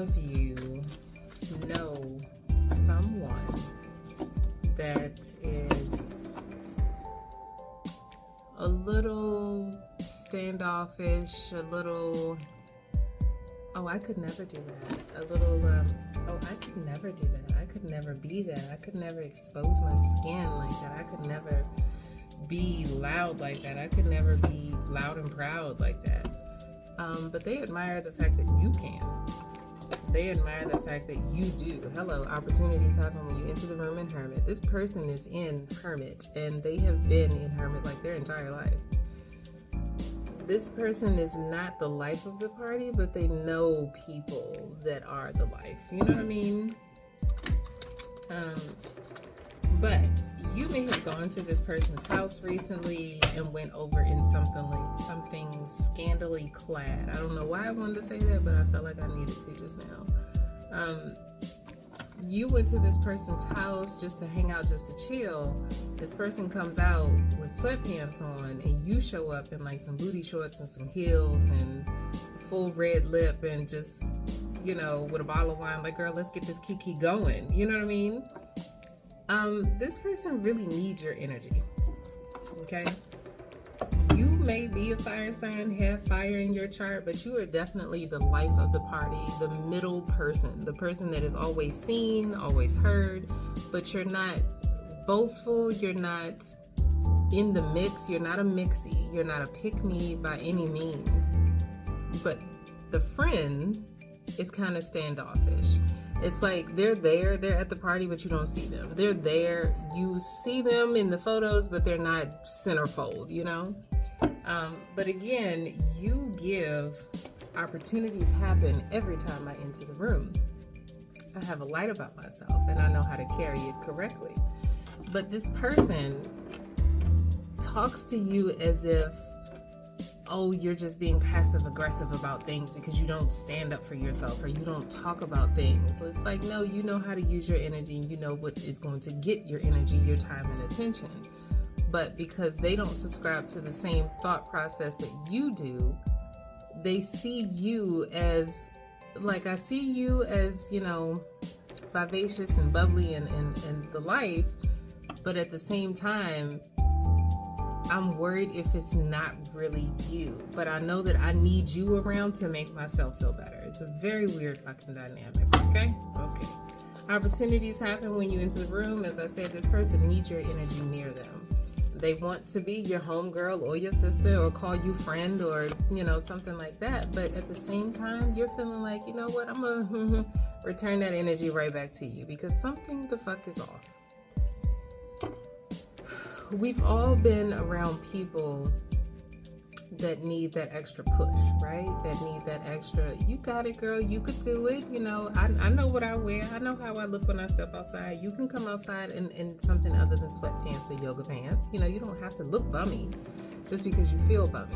of you know someone that is a little standoffish, a little, oh, I could never do that. A little, oh, I could never do that. I could never be that. I could never expose my skin like that. I could never be loud like that. I could never be loud and proud like that. But they admire the fact that you can. They admire the fact that you do. Hello, opportunities happen when you enter the room in Hermit. This person is in Hermit, and they have been in Hermit like their entire life. This person is not the life of the party, but they know people that are the life. You know what I mean? But you may have gone to this person's house recently and went over in something scantily clad. I don't know why I wanted to say that, but I felt like I needed to just now. You went to this person's house just to hang out, just to chill. This person comes out with sweatpants on, and you show up in like some booty shorts and some heels and full red lip and just, you know, with a bottle of wine, like, girl, let's get this kiki going. You know what I mean? This person really needs your energy, okay? You may be a fire sign, have fire in your chart, but you are definitely the life of the party, the middle person, the person that is always seen, always heard, but you're not boastful, you're not in the mix, you're not a mixie, you're not a pick-me by any means. But the friend is kind of standoffish. It's like they're there, they're at the party, but you don't see them. They're there, you see them in the photos, but they're not centerfold, you know? But again, you give, opportunities happen every time I enter the room. I have a light about myself, and I know how to carry it correctly. But this person talks to you as if, oh, you're just being passive aggressive about things because you don't stand up for yourself or you don't talk about things. It's like, no, you know how to use your energy and you know what is going to get your energy, your time, and attention. But because they don't subscribe to the same thought process that you do, they see you as, like, I see you as, you know, vivacious and bubbly and the life, but at the same time, I'm worried if it's not really you, but I know that I need you around to make myself feel better. It's a very weird fucking dynamic, okay? Okay. Opportunities happen when you enter the room. As I said, this person needs your energy near them. They want to be your homegirl or your sister or call you friend or, you know, something like that. But at the same time, you're feeling like, you know what, I'm going to return that energy right back to you because something the fuck is off. We've all been around people that need that extra push, right? That need that extra, you got it, girl, you could do it. You know, I know what I wear. I know how I look when I step outside. You can come outside in something other than sweatpants or yoga pants. You know, you don't have to look bummy just because you feel bummy,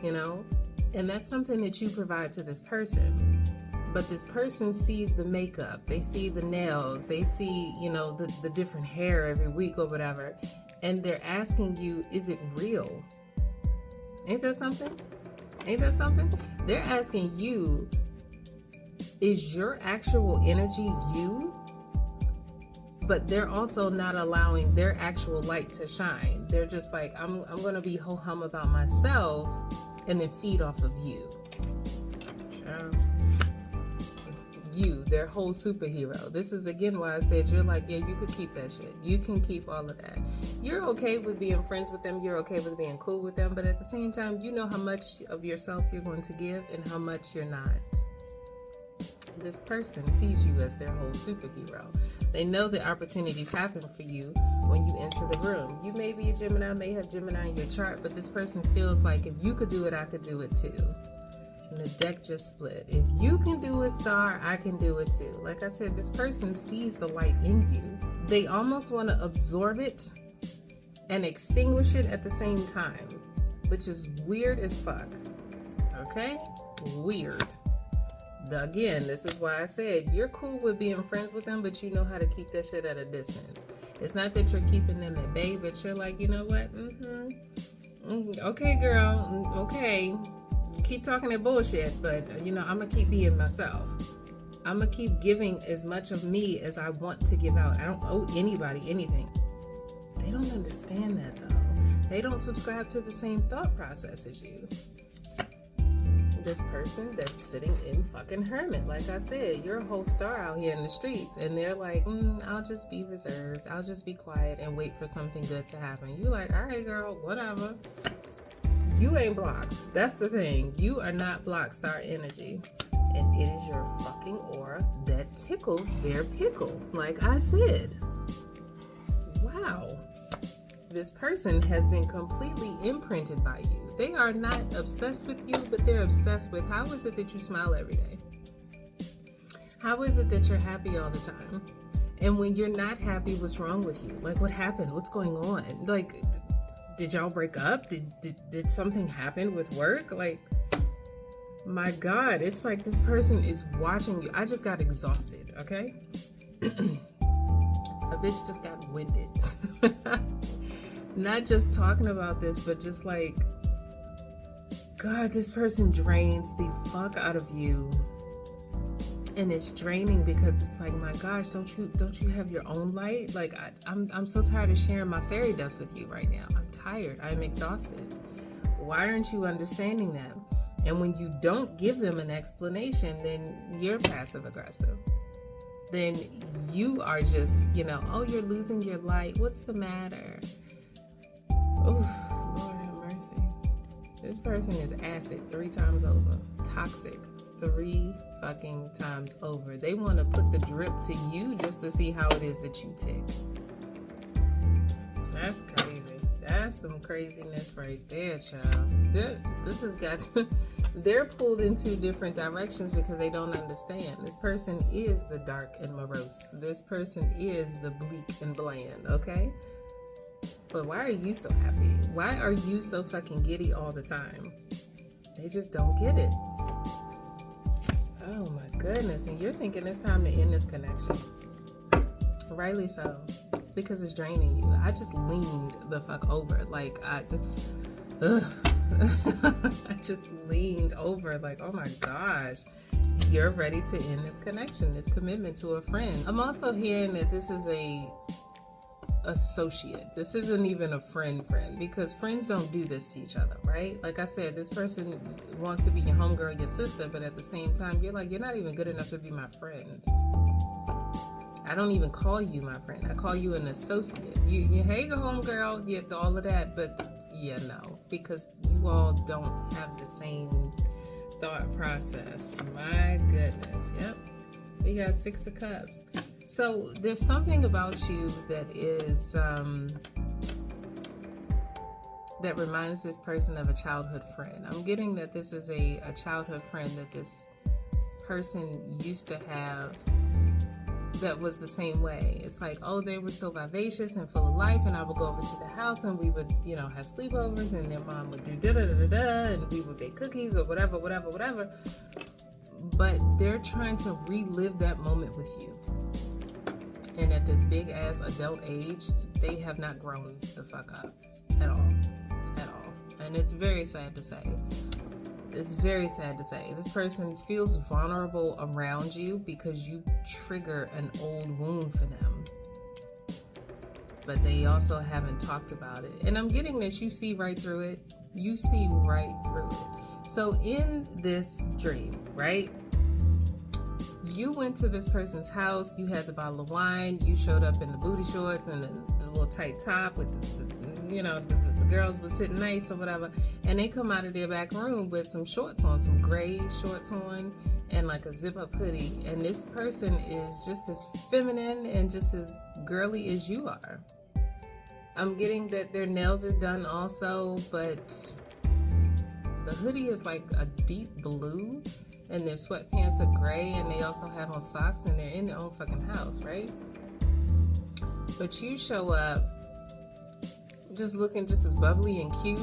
you know? And that's something that you provide to this person. But this person sees the makeup, they see the nails, they see, you know, the different hair every week or whatever. And they're asking you, is it real? Ain't that something? Ain't that something? They're asking you, is your actual energy you? But they're also not allowing their actual light to shine. They're just like, I'm going to be ho-hum about myself and then feed off of you. You, their whole superhero. This is again why I said you're like, yeah, you could keep that shit. You can keep all of that. You're okay with being friends with them. You're okay with being cool with them. But at the same time, you know how much of yourself you're going to give and how much you're not. This person sees you as their whole superhero. They know that opportunities happen for you when you enter the room. You may be a Gemini, may have Gemini in your chart, but this person feels like if you could do it, I could do it too. And the deck just split. If you can do it, star, I can do it too. Like I said, this person sees the light in you. They almost want to absorb it and extinguish it at the same time, which is weird as fuck. Okay? Weird. Again, this is why I said you're cool with being friends with them, but you know how to keep that shit at a distance. It's not that you're keeping them at bay, but you're like, you know what? Okay, girl. Okay. Keep talking that bullshit, but, you know, I'm going to keep being myself. I'm gonna keep giving as much of me as I want to give out. I don't owe anybody anything. They don't understand that though. They don't subscribe to the same thought process as you. This person that's sitting in fucking hermit, like I said, you're a whole star out here in the streets, and they're like, I'll just be reserved, I'll just be quiet and wait for something good to happen. You like, all right, girl, whatever. You ain't blocked. That's the thing. You are not block star energy. And it is your fucking aura that tickles their pickle. Like I said. Wow. This person has been completely imprinted by you. They are not obsessed with you, but they're obsessed with how is it that you smile every day? How is it that you're happy all the time? And when you're not happy, what's wrong with you? Like, what happened? What's going on? Like, did y'all break up? Did something happen with work? Like, my God, it's like this person is watching you. I just got exhausted, okay? A bitch just got winded. Not just talking about this, but just like, God, this person drains the fuck out of you. And it's draining because it's like, my gosh, don't you have your own light? Like, I'm so tired of sharing my fairy dust with you right now. I'm tired. I'm exhausted. Why aren't you understanding that? And when you don't give them an explanation, then you're passive aggressive. Then you are just, oh, you're losing your light. What's the matter? Oh, Lord have mercy. This person is acid 3 times over. Toxic 3 fucking times over. They want to put the drip to you just to see how it is that you tick. That's crazy. That's some craziness right there, child. This has got to, they're pulled in 2 different directions because they don't understand. This person is the dark and morose. This person is the bleak and bland, okay? But why are you so happy? Why are you so fucking giddy all the time? They just don't get it. Oh my goodness. And you're thinking it's time to end this connection. Rightly so. Because it's draining you. I just leaned the fuck over. Like, I just leaned over like, oh my gosh, you're ready to end this connection, this commitment to a friend. I'm also hearing that this is a associate. This isn't even a friend because friends don't do this to each other, right? Like I said, this person wants to be your homegirl, your sister, but at the same time, you're like, you're not even good enough to be my friend. I don't even call you my friend. I call you an associate. You hey, go home, girl. Yeah, all of that. But yeah, no, because you all don't have the same thought process. My goodness. Yep. We got 6 of Cups. So there's something about you that is that reminds this person of a childhood friend. I'm getting that this is a childhood friend that this person used to have that was the same way. It's like, oh, they were so vivacious and full of life, and I would go over to the house and we would, have sleepovers, and their mom would do da-da-da-da-da, and we would bake cookies or whatever. But they're trying to relive that moment with you. And at this big ass adult age, they have not grown the fuck up at all. And it's very sad to say. It's very sad to say. This person feels vulnerable around you because you trigger an old wound for them. But they also haven't talked about it. And I'm getting this, you see right through it. You see right through it. So in this dream, right? You went to this person's house, you had the bottle of wine, you showed up in the booty shorts and the little tight top with the girls were sitting nice or whatever, and they come out of their back room with some shorts on, some gray shorts on, and like a zip-up hoodie, and this person is just as feminine and just as girly as you are. I'm getting that their nails are done also, but the hoodie is like a deep blue, and their sweatpants are gray, and they also have on socks, and they're in their own fucking house, right? But you show up just looking just as bubbly and cute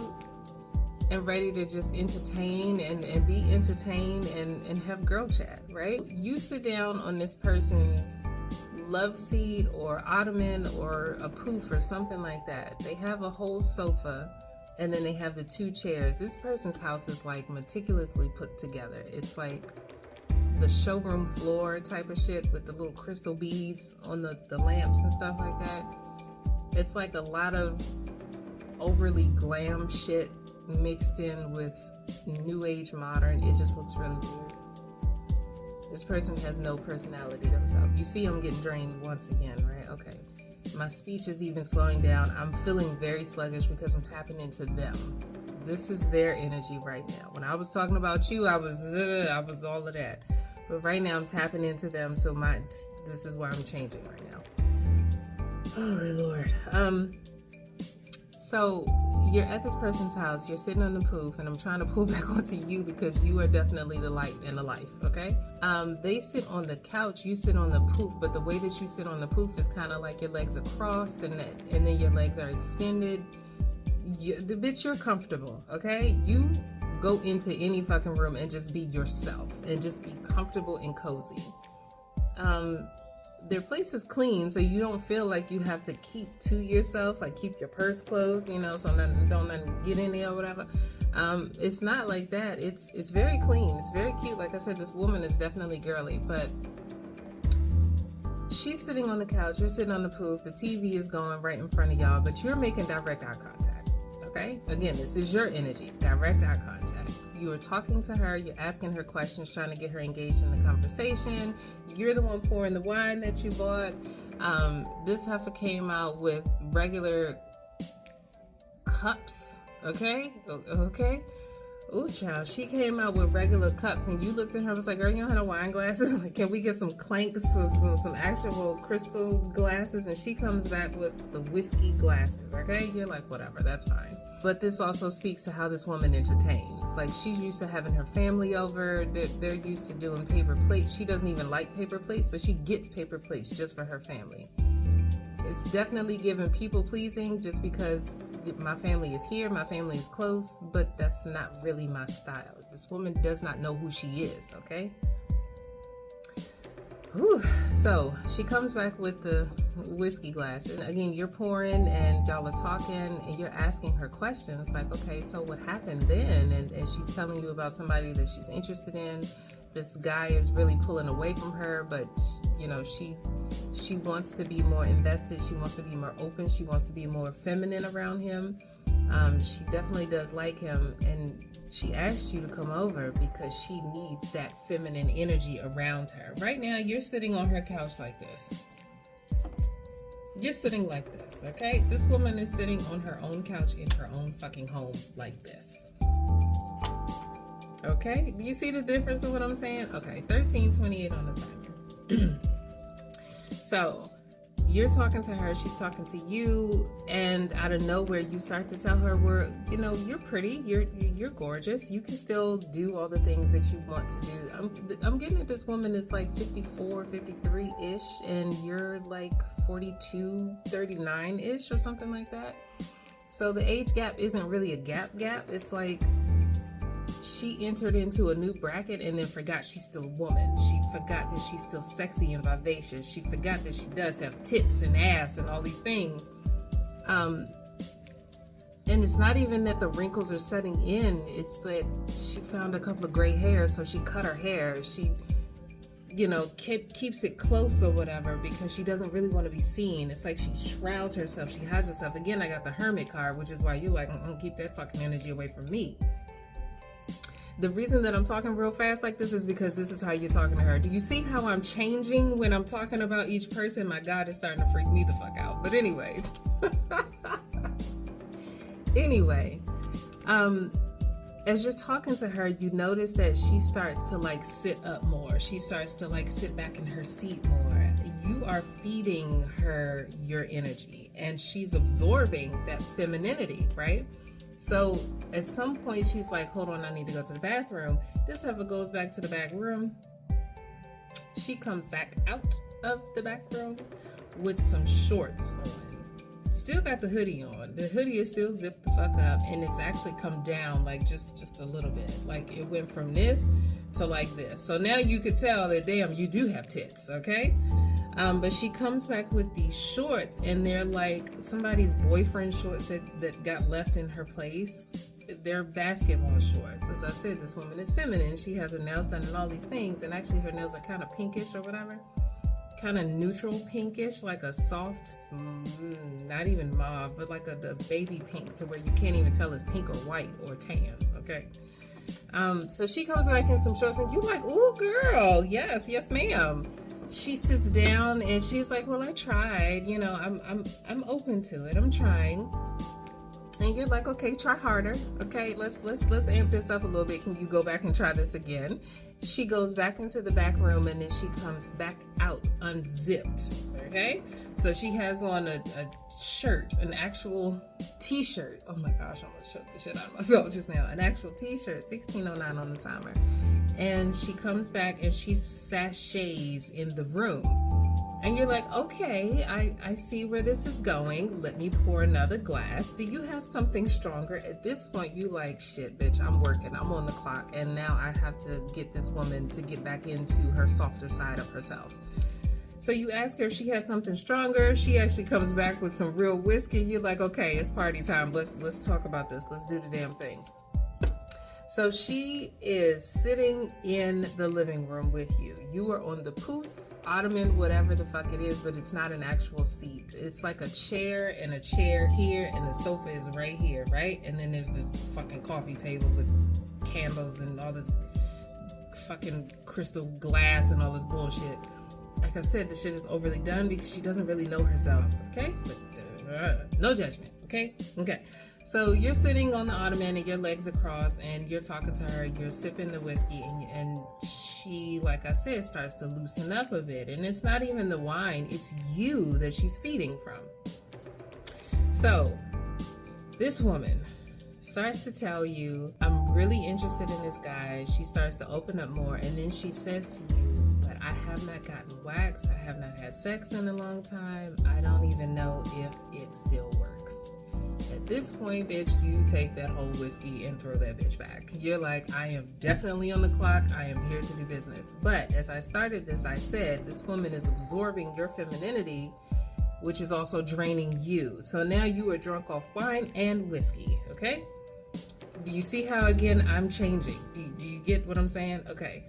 and ready to just entertain and be entertained and have girl chat, right? You sit down on this person's love seat or ottoman or a poof or something like that. They have a whole sofa, and then they have the 2 chairs. This person's house is like meticulously put together. It's like the showroom floor type of shit with the little crystal beads on the lamps and stuff like that. It's like a lot of overly glam shit mixed in with new age modern. It just looks really weird. This person has no personality themselves. You see I'm getting drained once again, right? Okay. My speech is even slowing down. I'm feeling very sluggish because I'm tapping into them. This is their energy right now. When I was talking about you, I was all of that. But right now I'm tapping into them, so this is why I'm changing right now. Oh Lord. So you're at this person's house, you're sitting on the poof, and I'm trying to pull back onto you because you are definitely the light and the life, okay? They sit on the couch, you sit on the poof, but the way that you sit on the poof is kind of like your legs are crossed and then your legs are extended. You're comfortable, okay? You go into any fucking room and just be yourself and just be comfortable and cozy. Their place is clean, so you don't feel like you have to keep to yourself, like keep your purse closed, so don't get in there or whatever. It's not like that. It's very clean. It's very cute. Like I said, this woman is definitely girly, but she's sitting on the couch, you're sitting on the poof, the TV is going right in front of y'all, but you're making direct eye contact, okay? Again, this is your energy, direct eye contact. You are talking to her, you're asking her questions, trying to get her engaged in the conversation. You're the one pouring the wine that you bought. This heifer came out with regular cups, okay? Okay? Ooh, child, she came out with regular cups, and you looked at her and was like, girl, you don't have no wine glasses? Like, can we get some clanks, some actual crystal glasses? And she comes back with the whiskey glasses, okay? You're like, whatever, that's fine. But this also speaks to how this woman entertains. Like, she's used to having her family over. They're used to doing paper plates. She doesn't even like paper plates, but she gets paper plates just for her family. It's definitely giving people pleasing just because my family is here, my family is close, but that's not really my style. This woman does not know who she is, okay? Whew. So she comes back with the whiskey glass, and again, you're pouring and y'all are talking and you're asking her questions like, okay, so what happened then? And she's telling you about somebody that she's interested in. This guy is really pulling away from her, but she wants to be more invested. She wants to be more open. She wants to be more feminine around him. She definitely does like him, and she asked you to come over because she needs that feminine energy around her. Right now, you're sitting on her couch like this. You're sitting like this, okay? This woman is sitting on her own couch in her own fucking home like this. Okay? Do you see the difference in what I'm saying? Okay, 13:28 on the timer. So you're talking to her, she's talking to you, and out of nowhere you start to tell her, you're pretty, you're gorgeous, you can still do all the things that you want to do. I'm getting that this woman is like 54, 53-ish, and you're like 42, 39-ish or something like that. So the age gap isn't really a gap. It's like she entered into a new bracket and then forgot she's still a woman. She forgot that she's still sexy and vivacious. She forgot that she does have tits and ass and all these things. And it's not even that the wrinkles are setting in. It's that she found a couple of gray hairs, so she cut her hair. She, keeps it close or whatever because she doesn't really want to be seen. It's like she shrouds herself. She hides herself. Again, I got the hermit card, which is why you're like, keep that fucking energy away from me. The reason that I'm talking real fast like this is because this is how you're talking to her. Do you see how I'm changing when I'm talking about each person? My God, it's starting to freak me the fuck out. But anyway. As you're talking to her, you notice that she starts to like sit up more. She starts to like sit back in her seat more. You are feeding her your energy and she's absorbing that femininity, right? So at some point she's like, hold on, I need to go to the bathroom. This heifer goes back to the back room. She comes back out of the back room with some shorts on. Still got the hoodie on. The hoodie is still zipped the fuck up, and it's actually come down like just a little bit. Like it went from this to like this. So now you could tell that, damn, you do have tits, okay? But she comes back with these shorts, and they're like somebody's boyfriend shorts that got left in her place. they're basketball shorts. As I said, this woman is feminine. She has her nails done and all these things, and actually her nails are kind of pinkish or whatever. Kind of neutral pinkish, like a soft, not even mauve, but like a baby pink, to where you can't even tell it's pink or white or tan. Okay. So she comes back in some shorts, and you like, ooh, girl, yes, ma'am. She sits down and she's like, well, I tried, you know, I'm open to it. I'm trying. And you're like, okay, try harder. Okay, let's amp this up a little bit. Can you go back and try this again? She goes back into the back room, and then she comes back out unzipped. Okay, so she has on a shirt, an actual t-shirt. Oh my gosh, I almost choked the shit out of myself just now. An actual t-shirt, 1609 on the timer. And she comes back and she sashays in the room. And you're like, okay, I see where this is going. Let me pour another glass. Do you have something stronger? At this point, you like, shit, bitch, I'm working. I'm on the clock. And now I have to get this woman to get back into her softer side of herself. So you ask her if she has something stronger. She actually comes back with some real whiskey. You're like, okay, it's party time. Let's talk about this. Let's do the damn thing. So she is sitting in the living room with you. You are on the poof, ottoman, whatever the fuck it is, but it's not an actual seat. It's like a chair and a chair here, and the sofa is right here, right? And then there's this fucking coffee table with candles and all this fucking crystal glass and all this bullshit. Like I said, the shit is overly done because she doesn't really know herself, okay? But no judgment, okay? Okay. So you're sitting on the ottoman and your legs are crossed, and you're talking to her, you're sipping the whiskey, and she, like I said, starts to loosen up a bit. And it's not even the wine, it's you that she's feeding from. So this woman starts to tell you, I'm really interested in this guy. She starts to open up more, and then she says to you, but I have not gotten waxed. I have not had sex in a long time. I don't even know if it still works. At this point, bitch, you take that whole whiskey and throw that bitch back. You're like, I am definitely on the clock. I am here to do business. But as I started this, I said, this woman is absorbing your femininity, which is also draining you. So now you are drunk off wine and whiskey, okay? Do you see how, again, I'm changing? Do you get what I'm saying? Okay.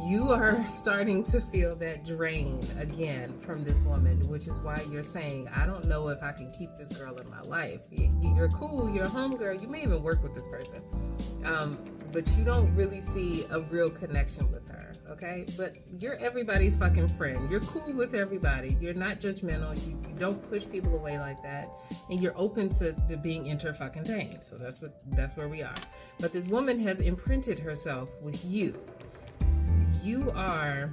You are starting to feel that drain again from this woman, which is why you're saying, I don't know if I can keep this girl in my life. You're cool, you're a homegirl, you may even work with this person, but you don't really see a real connection with her, okay? But you're everybody's fucking friend. You're cool with everybody. You're not judgmental. You don't push people away like that, and you're open to being inter-fucking-tained. So that's where we are. But this woman has imprinted herself with you. You are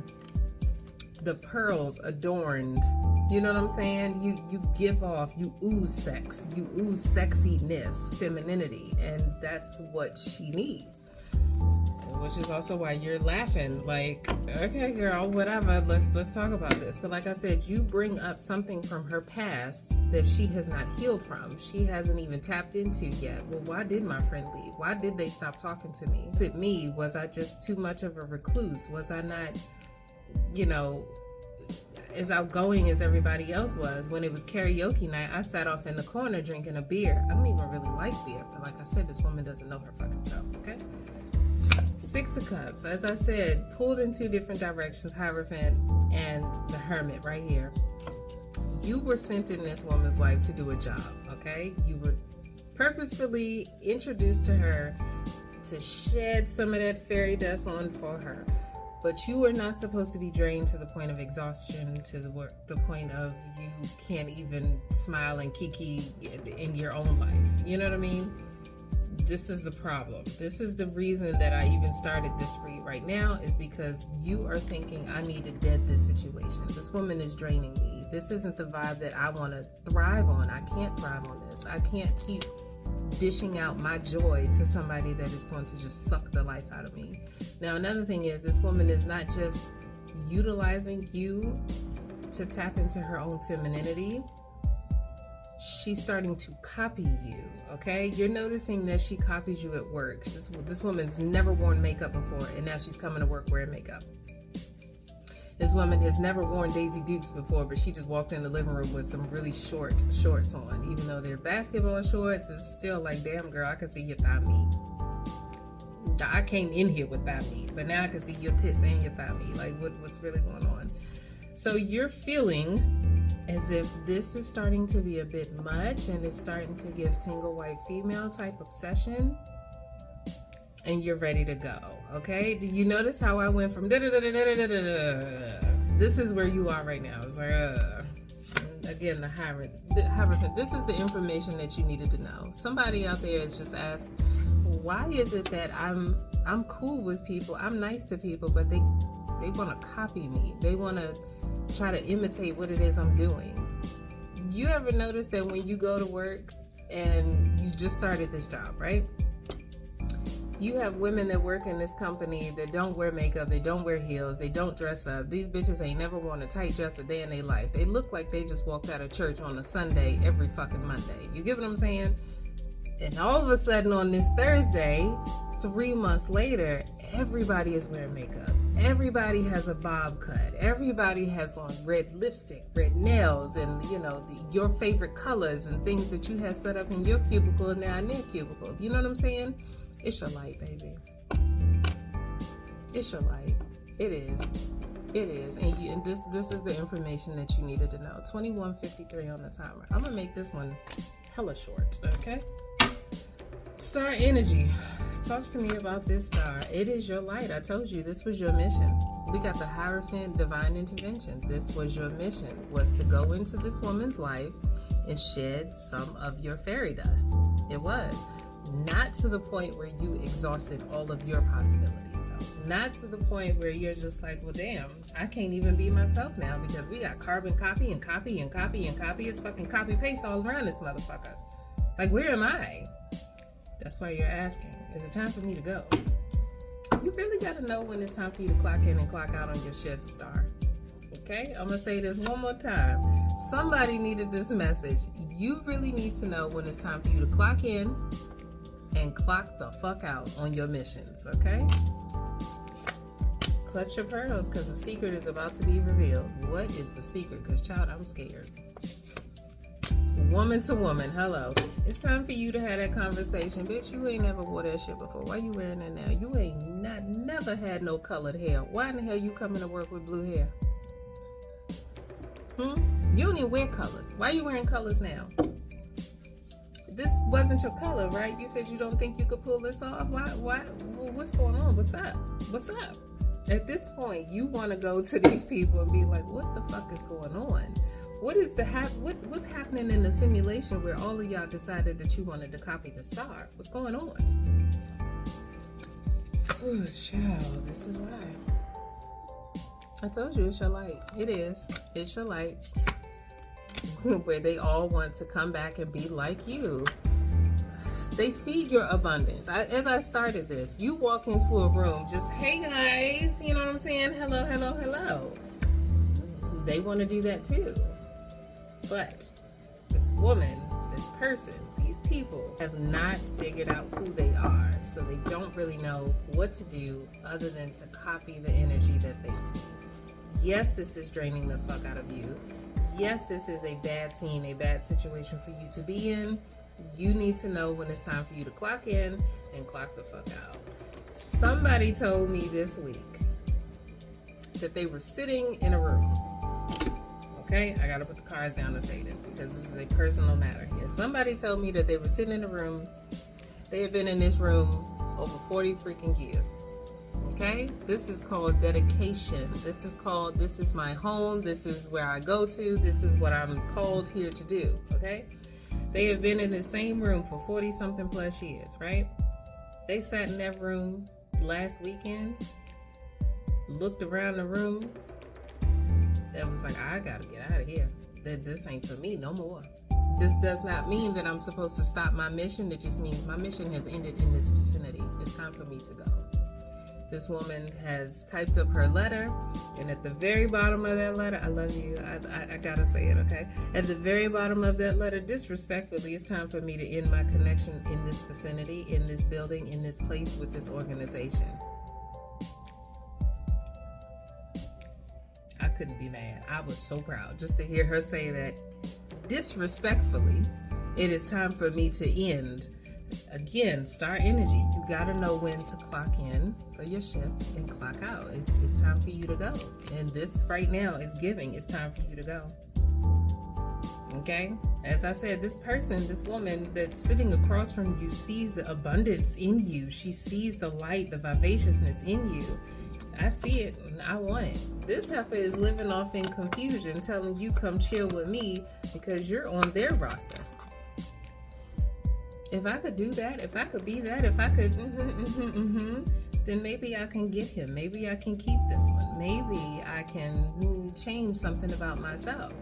the pearls adorned. You know what I'm saying? You give off, you ooze sex, you ooze sexiness, femininity, and that's what she needs. Which is also why you're laughing, like, okay, girl, whatever, let's talk about this. But like I said, you bring up something from her past that she has not healed from. She hasn't even tapped into yet. Well, why did my friend leave? Why did they stop talking to me? Was it me? Was I just too much of a recluse? Was I not, as outgoing as everybody else was? When it was karaoke night, I sat off in the corner drinking a beer. I don't even really like beer, but like I said, this woman doesn't know her fucking self, okay? Six of Cups, as I said, pulled in two different directions, Hierophant and the Hermit right here. You were sent in this woman's life to do a job, okay? You were purposefully introduced to her to shed some of that fairy dust on for her. But you are not supposed to be drained to the point of exhaustion, to the point of you can't even smile and kiki in your own life. You know what I mean? This is the problem. This is the reason that I even started this for you right now, is because you are thinking, I need to dead this situation. This woman is draining me. This isn't the vibe that I want to thrive on. I can't thrive on this. I can't keep dishing out my joy to somebody that is going to just suck the life out of me. Now, another thing is, this woman is not just utilizing you to tap into her own femininity. She's starting to copy you, okay? You're noticing that she copies you at work. This woman's never worn makeup before, and now she's coming to work wearing makeup. This woman has never worn Daisy Dukes before, but she just walked in the living room with some really short shorts on. Even though they're basketball shorts, it's still like, damn girl, I can see your thigh meat. I came in here with thigh meat, but now I can see your tits and your thigh meat. Like, what's really going on? So you're feeling as if this is starting to be a bit much, and it's starting to give single white female type obsession, and you're ready to go. Okay, do you notice how I went from da-da-da-da-da-da-da-da? This is where you are right now. It's like, again, the Hierophant. This is the information that you needed to know. Somebody out there has just asked, why is it that I'm cool with people, I'm nice to people, but they want to copy me? They want to try to imitate what it is I'm doing. You ever notice that when you go to work and you just started this job, right? You have women that work in this company that don't wear makeup, they don't wear heels, they don't dress up. These bitches ain't never worn a tight dress a day in their life. They look like they just walked out of church on a Sunday every fucking Monday. You get what I'm saying? And all of a sudden on this Thursday, 3 months later, everybody is wearing makeup. Everybody has a bob cut. Everybody has on red lipstick, red nails, and your favorite colors and things that you have set up in your cubicle and now in their cubicle. You know what I'm saying? It's your light, baby. It's your light. It is. It is. And this is the information that you needed to know. 21:53 on the timer. I'm gonna make this one hella short, okay? Star energy. Talk to me about this star. It is your light. I told you this was your mission. We got the Hierophant, divine intervention. This was your mission, was to go into this woman's life and shed some of your fairy dust. It was. Not to the point where you exhausted all of your possibilities, though. Not to the point where you're just like, well, damn, I can't even be myself now because we got carbon copy and copy and copy and copy. It's fucking copy paste all around this motherfucker. Like, where am I? That's why you're asking. Is it time for me to go? You really got to know when it's time for you to clock in and clock out on your shift, star. Okay? I'm going to say this one more time. Somebody needed this message. You really need to know when it's time for you to clock in and clock the fuck out on your missions, okay? Clutch your pearls, because the secret is about to be revealed. What is the secret? Because, child, I'm scared. Woman to woman, hello. It's time for you to have that conversation. Bitch, you ain't never wore that shit before. Why you wearing that now? You ain't never had no colored hair. Why in the hell you coming to work with blue hair? You don't even wear colors. Why you wearing colors now? This wasn't your color, right? You said you don't think you could pull this off. Why? What's going on? What's up? At this point, you want to go to these people and be like, what the fuck is going on? What's happening in the simulation where all of y'all decided that you wanted to copy the star? What's going on? Oh, child, this is why. I told you it's your light. It is. It's your light. Where they all want to come back and be like you. They see your abundance. As I started this, you walk into a room, just, hey guys, you know what I'm saying? Hello, hello, hello. They want to do that too. But this woman, this person, these people have not figured out who they are. So they don't really know what to do other than to copy the energy that they see. Yes, this is draining the fuck out of you. Yes, this is a bad scene, a bad situation for you to be in. You need to know when it's time for you to clock in and clock the fuck out. Somebody told me this week that they were sitting in a room. Okay, I gotta put the cards down to say this because this is a personal matter here. Somebody told me that they were sitting in a room. They have been in this room over 40 freaking years. Okay, this is called dedication. This is my home. This is where I go to. This is what I'm called here to do. Okay, they have been in the same room for 40 something plus years, right? They sat in that room last weekend, looked around the room, and was like, I gotta get out of here. This ain't for me no more. This does not mean that I'm supposed to stop my mission. It just means my mission has ended in this vicinity. It's time for me to go. This woman has typed up her letter, and at the very bottom of that letter, I love you, I gotta say it, okay? At the very bottom of that letter, disrespectfully, it's time for me to end my connection in this vicinity, in this building, in this place, with this organization. couldn't be mad. I was so proud just to hear her say that disrespectfully. It is time for me to end. Again, star energy. You gotta know when to clock in for your shift and clock out. It's time for you to go. And this right now is giving. It's time for you to go. Okay? As I said, this person, this woman that's sitting across from you sees the abundance in you. She sees the light, the vivaciousness in you. I see it and I want it. This heifer is living off in confusion, telling you come chill with me because you're on their roster. If I could do that, if I could be that, if I could, then maybe I can get him. Maybe I can keep this one. Maybe I can change something about myself.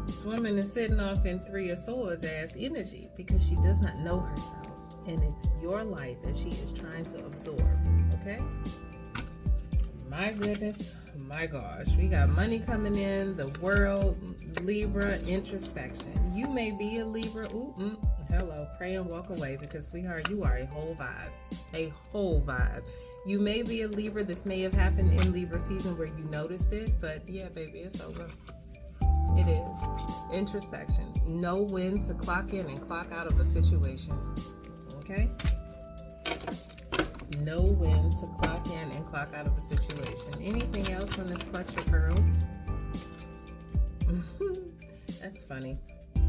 This woman is sitting off in Three of Swords ass energy because she does not know herself. And it's your light that she is trying to absorb. Okay? My goodness, my gosh. We got money coming in, the world, Libra, introspection. You may be a Libra. Hello, pray and walk away because, sweetheart, you are a whole vibe. A whole vibe. You may be a Libra. This may have happened in Libra season where you noticed it, but yeah, baby, it's over. It is. Introspection. Know when to clock in and clock out of a situation. Okay? Know when to clock in and clock out of a situation. Anything else on this Clutch Your Pearls? That's funny.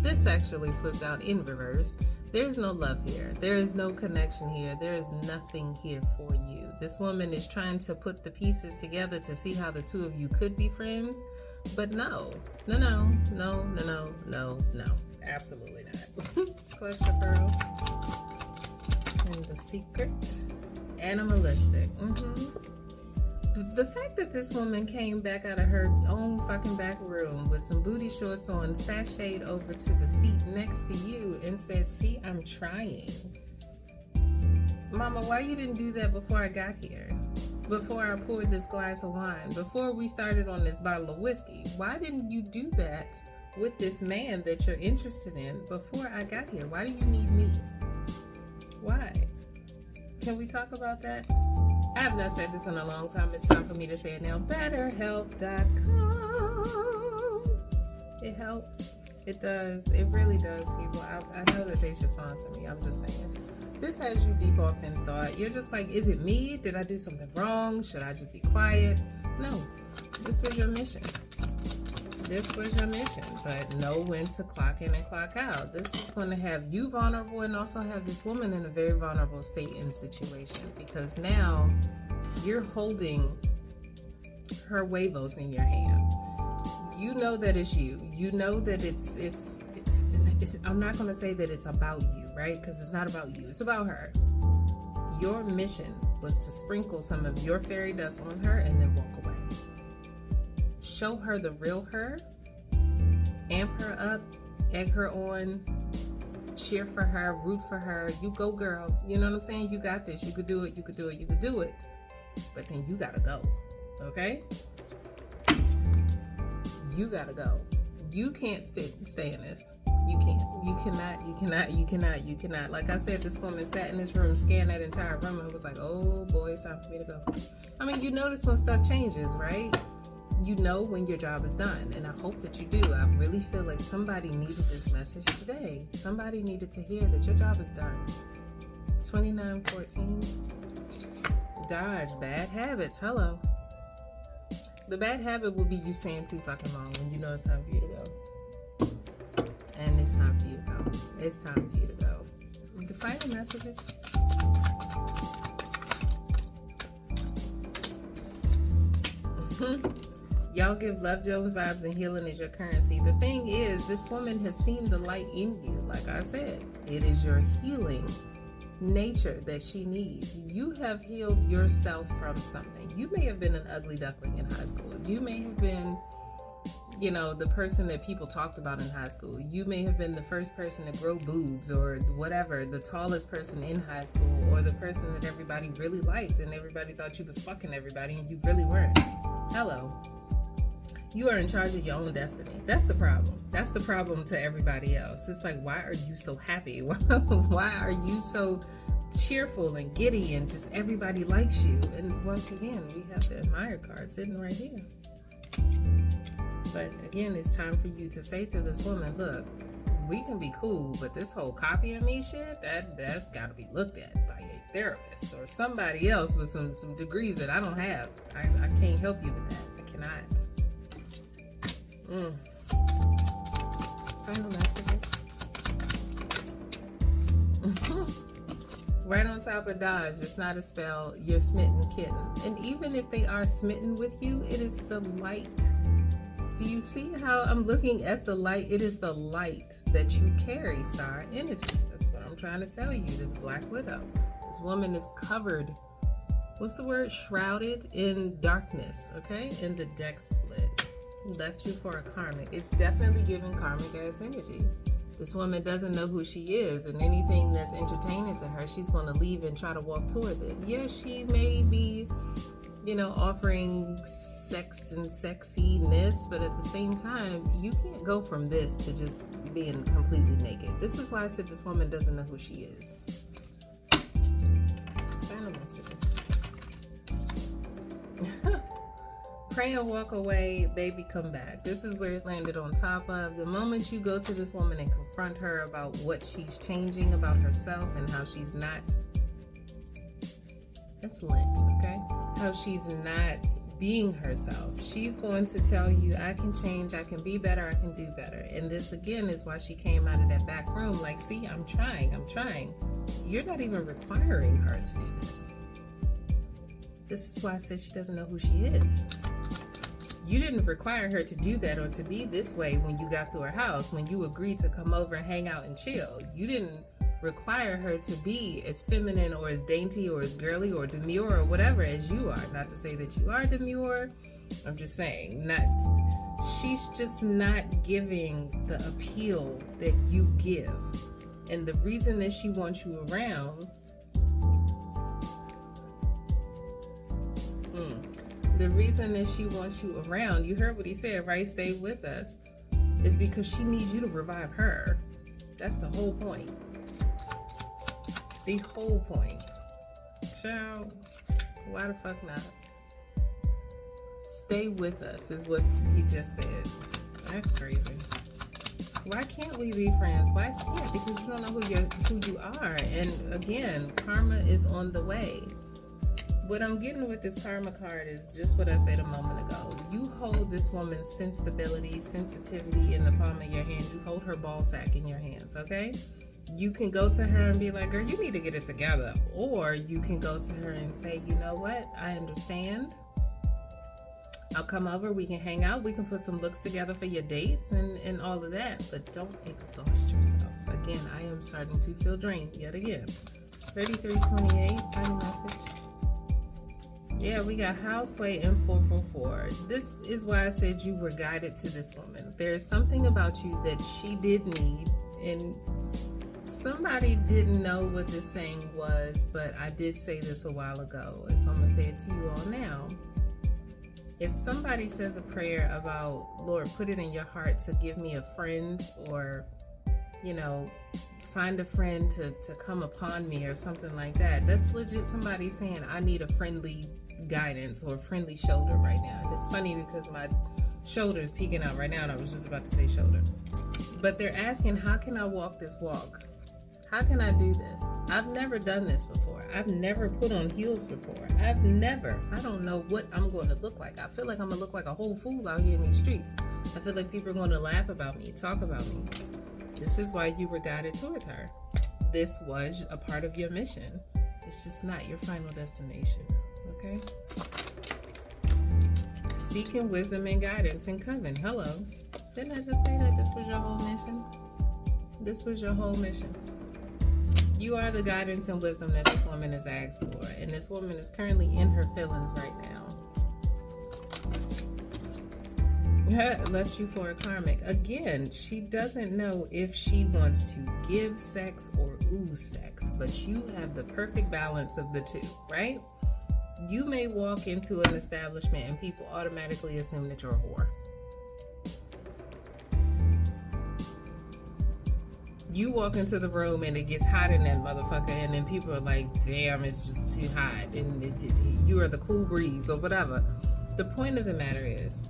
This actually flipped out in reverse. There's no love here. There is no connection here. There is nothing here for you. This woman is trying to put the pieces together to see how the two of you could be friends. But no. Absolutely not. Clutch Your Pearls. And The Secret. Animalistic. The fact that this woman came back out of her own fucking back room with some booty shorts on, sashayed over to the seat next to you and said, see, I'm trying. Mama, why you didn't do that before I got here? Before I poured this glass of wine? Before we started on this bottle of whiskey? Why didn't you do that with this man that you're interested in before I got here? Why do you need me? Why? Can we talk about that? I have not said this in a long time. It's time for me to say it now. BetterHelp.com. It helps. It does. It really does, people. I know that they should sponsor me. I'm just saying. This has you deep off in thought. You're just like, is it me? Did I do something wrong? Should I just be quiet? No. This was your mission. This was your mission. But know when to clock in and clock out. This is going to have you vulnerable and also have this woman in a very vulnerable state in the situation. Because now you're holding her huevos in your hand. You know that it's you. You know that it's I'm not going to say that it's about you, right? Because it's not about you. It's about her. Your mission was to sprinkle some of your fairy dust on her and then walk away. Show her the real her. Amp her up. Egg her on. Cheer for her. Root for her. You go, girl. You know what I'm saying? You got this. You could do it. You could do it. You could do it. But then you got to go. Okay? You got to go. You can't stay in this. You can't. You cannot. Like I said, this woman sat in this room, scanned that entire room, and was like, oh boy, it's time for me to go. I mean, you notice when stuff changes, right? You know when your job is done, and I hope that you do. I really feel like somebody needed this message today. Somebody needed to hear that your job is done. 2914. Dodge bad habits. Hello. The bad habit will be you staying too fucking long when you know it's time for you to go. And it's time for you to go. It's time for you to go. The final messages. Y'all give Love Jones vibes and healing is your currency. The thing is, this woman has seen the light in you. Like I said, it is your healing nature that she needs. You have healed yourself from something. You may have been an ugly duckling in high school. You may have been, you know, the person that people talked about in high school. You may have been the first person to grow boobs or whatever, the tallest person in high school, or the person that everybody really liked and everybody thought you was fucking everybody and you really weren't. Hello. You are in charge of your own destiny. That's the problem. That's the problem to everybody else. It's like, why are you so happy? Why are you so cheerful and giddy and just everybody likes you? And once again, we have the admire card sitting right here. But again, it's time for you to say to this woman, look, we can be cool, but this whole copying me shit, that's got to be looked at by a therapist or somebody else with some degrees that I don't have. I can't help you with that. I cannot. Final messages. Right on top of dodge, it's not a spell. You're smitten kitten. And even if they are smitten with you, it is the light. Do you see how I'm looking at the light? It is the light that you carry, star energy. That's what I'm trying to tell you. This Black Widow. This woman is covered. What's the word? Shrouded in darkness. Okay? In the deck split. Left you for a karmic. It's definitely giving karmic ass energy. This woman doesn't know who she is, and anything that's entertaining to her, she's going to leave and try to walk towards it. Yes, she may be, offering sex and sexiness, but at the same time, you can't go from this to just being completely naked. This is why I said this woman doesn't know who she is. Final messages. Pray and walk away, baby, come back. This is where it landed on top of. The moment you go to this woman and confront her about what she's changing about herself and how she's not, that's Lent, okay? How she's not being herself. She's going to tell you, I can change, I can be better, I can do better. And this again is why she came out of that back room like, see, I'm trying. You're not even requiring her to do this. This is why I said she doesn't know who she is. You didn't require her to do that or to be this way when you got to her house, when you agreed to come over and hang out and chill. You didn't require her to be as feminine or as dainty or as girly or demure or whatever as you are. Not to say that you are demure. I'm just saying, she's just not giving the appeal that you give. And the reason that she wants you around, you heard what he said, right? Stay with us, is because she needs you to revive her. That's the whole point. The whole point. Child, why the fuck not? Stay with us is what he just said. That's crazy. Why can't we be friends? Why can't? Because you don't know who you are. And again, karma is on the way. What I'm getting with this karma card is just what I said a moment ago. You hold this woman's sensitivity, sensitivity in the palm of your hand. You hold her ball sack in your hands, okay? You can go to her and be like, girl, you need to get it together. Or you can go to her and say, you know what? I understand. I'll come over. We can hang out. We can put some looks together for your dates and all of that. But don't exhaust yourself. Again, I am starting to feel drained yet again. 3328, final message. Yeah, we got Houseway and 444. This is why I said you were guided to this woman. There is something about you that she did need, and somebody didn't know what this saying was, but I did say this a while ago, so I'm going to say it to you all now. If somebody says a prayer about, Lord, put it in your heart to give me a friend, or, find a friend to come upon me or something like that, that's legit somebody saying, I need a friendly guidance or a friendly shoulder right now. And it's funny because my shoulder is peeking out right now and I was just about to say shoulder. But they're asking, how can I walk this walk? How can I do this? I've never done this before. I've never put on heels before. I don't know what I'm going to look like. I feel like I'm going to look like a whole fool out here in these streets. I feel like people are going to laugh about me, talk about me. This is why you were guided towards her. This was a part of your mission. It's just not your final destination. Okay? Seeking wisdom and guidance in coven. Hello. Didn't I just say that this was your whole mission? This was your whole mission. You are the guidance and wisdom that this woman is asked for. And this woman is currently in her feelings right now. Left you for a karmic. Again, she doesn't know if she wants to give sex or ooze sex, but you have the perfect balance of the two, right? You may walk into an establishment and people automatically assume that you're a whore. You walk into the room and it gets hot in that motherfucker, and then people are like, damn, it's just too hot, and you are the cool breeze or whatever. The point of the matter is,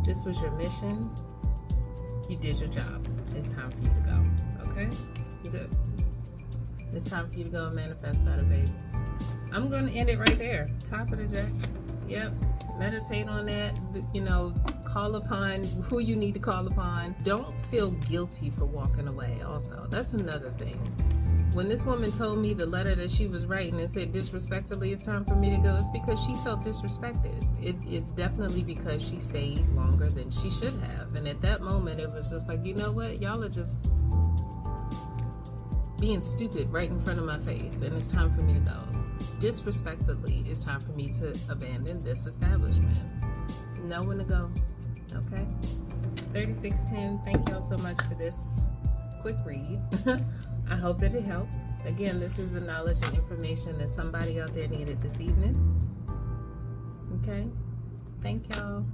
This was your mission. You did your job. It's time for you to go. Okay? You good? It's time for you to go and manifest better, baby. I'm going to end it right there. Top of the deck. Yep. Meditate on that. You know, call upon who you need to call upon. Don't feel guilty for walking away also. That's another thing. When this woman told me the letter that she was writing and said disrespectfully it's time for me to go, it's because she felt disrespected. It's definitely because she stayed longer than she should have. And at that moment, it was just like, you know what? Y'all are just being stupid right in front of my face, and it's time for me to go. Disrespectfully, it's time for me to abandon this establishment. Know when to go. Okay? 3610, thank y'all so much for this quick read. I hope that it helps. Again, this is the knowledge and information that somebody out there needed this evening. Okay? Thank y'all.